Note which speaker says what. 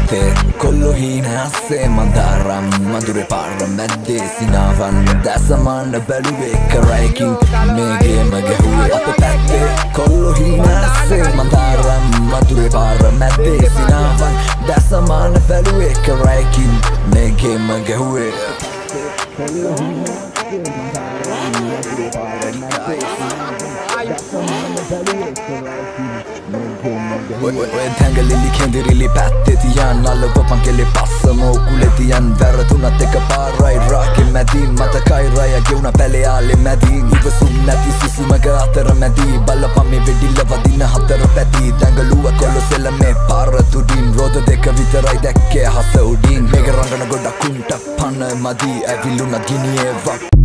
Speaker 1: පැත්තේ කොල්ලො හීනස්සේ මදාරම් මදුරේ පාර මැද්දේ සිනාවන් දැසමාන්න බැලුවේ කරයිකින් මේගේම ගැහුවේ අප පැත්තේ කොල්ලො හීනස්සේ මදාරම් මදුරේ පාර මැද්දේ සිනාවන් දැසමාන්න බැලුවේ කරයිකින් මේගේම ගැහුවේ කොල්ලො හීනස්සේ මදාරම් මදුරේ පාර මැද්දේ සිනාවන් දැසමාන්න බැලුවේ කරයිකින් ඔය තැඟලිලි කෙඳිරිලි පැත්තේ තියන් අල්ලවපන් කෙලෙ පස්සම උකුලේ තියන් වැරදුනත් එක පාරයි රාකෙ මැදින් මතකයි රය ගෙවුන පැලයාලෙ මැදින් ඉවසුම් නැති සිසුමක අතර මැදි බලපන් මේ වෙඩිල්ල වදින හතර පැති තැඟලුව කොළොසෙල මේ පාර තුඩින් රෝද දෙක විතරයි දැක්කේ හස උඩින් මේක රංගන ගොඩක් උන්ට පන මදි ඇවිලුණ ගිනියේවා